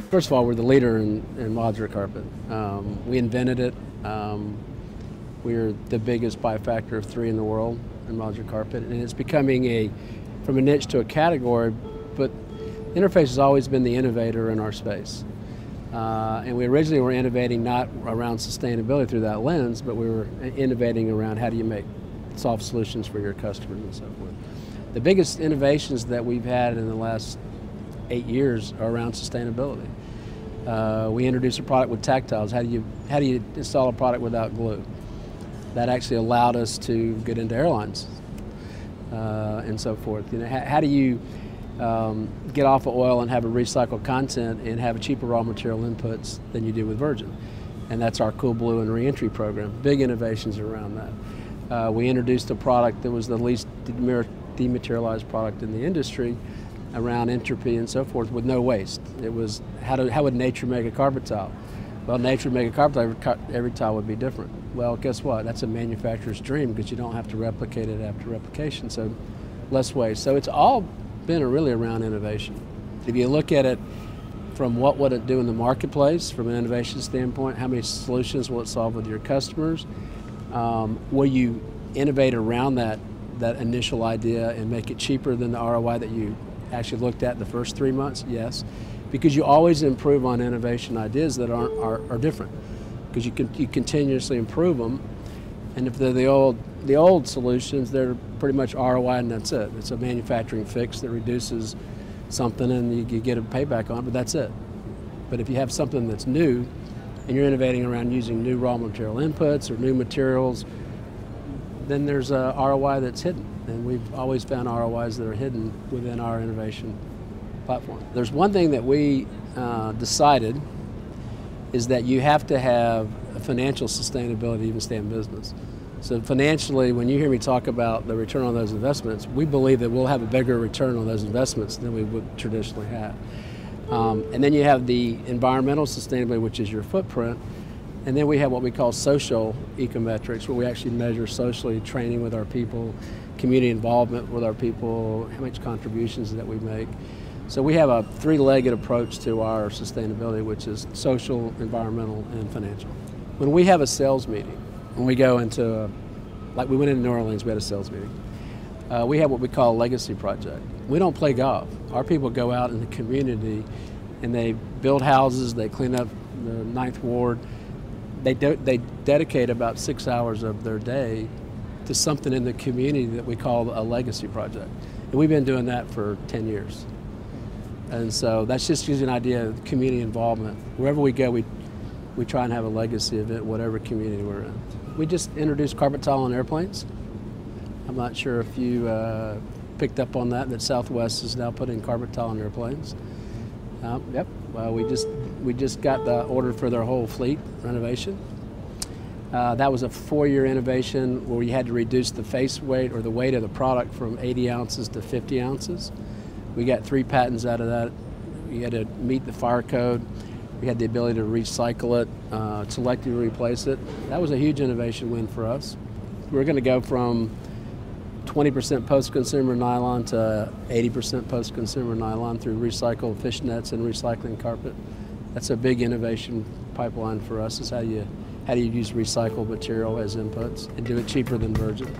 First of all, we're the leader in modular carpet. We invented it. We're the biggest by a factor of 3 in the world in modular carpet, and it's becoming from a niche to a category, but Interface has always been the innovator in our space. And we originally were innovating not around sustainability through that lens, but we were innovating around how do you solve solutions for your customers and so forth. The biggest innovations that we've had in the last 8 years are around sustainability. We introduced a product with tactiles. How do you install a product without glue? That actually allowed us to get into airlines and so forth. You know, how do you get off of oil and have a recycled content and have a cheaper raw material inputs than you do with virgin? And that's our Cool Blue and reentry program. Big innovations around that. We introduced a product that was the least dematerialized product in the industry around entropy and so forth with no waste. It was how would nature make a carpet tile? Well, nature would make a carpet tile, every tile would be different. Well, guess what? That's a manufacturer's dream because you don't have to replicate it after replication, so less waste. So it's all been really around innovation. If you look at it from what would it do in the marketplace from an innovation standpoint, how many solutions will it solve with your customers? Will you innovate around that initial idea and make it cheaper than the ROI that you actually looked at the first 3 months? Yes, because you always improve on innovation ideas that are different, because you continuously improve them. And if they're the old solutions, they're pretty much ROI and that's it. It's a manufacturing fix that reduces something and you get a payback on it, but that's it. But if you have something that's new and you're innovating around using new raw material inputs or new materials, then there's a ROI that's hidden. And we've always found ROIs that are hidden within our innovation platform. There's one thing that we decided is that you have to have a financial sustainability to even stay in business. So financially, when you hear me talk about the return on those investments, we believe that we'll have a bigger return on those investments than we would traditionally have. And then you have the environmental sustainability, which is your footprint. And then we have what we call social ecometrics, where we actually measure socially training with our people, community involvement with our people, how much contributions that we make. So we have a 3-legged approach to our sustainability, which is social, environmental, and financial. When we have a sales meeting, when we go into, like we went into New Orleans, we had a sales meeting. We have what we call a legacy project. We don't play golf. Our people go out in the community and they build houses, they clean up the 9th Ward. They dedicate about 6 hours of their day to something in the community that we call a legacy project. And we've been doing that for 10 years. And so that's just gives you an idea of community involvement. Wherever we go, we try and have a legacy event, whatever community we're in. We just introduced carpet tile on airplanes. I'm not sure if you picked up on that Southwest is now putting carpet tile on airplanes. Yep, we just got the order for their whole fleet renovation. That was a 4-year innovation where we had to reduce the face weight or the weight of the product from 80 ounces to 50 ounces. We got 3 patents out of that. We had to meet the fire code. We had the ability to recycle it, selectively replace it. That was a huge innovation win for us. We're going to go from 20% post-consumer nylon to 80% post-consumer nylon through recycled fish nets and recycling carpet. That's a big innovation pipeline for us, is how do you use recycled material as inputs and do it cheaper than virgin.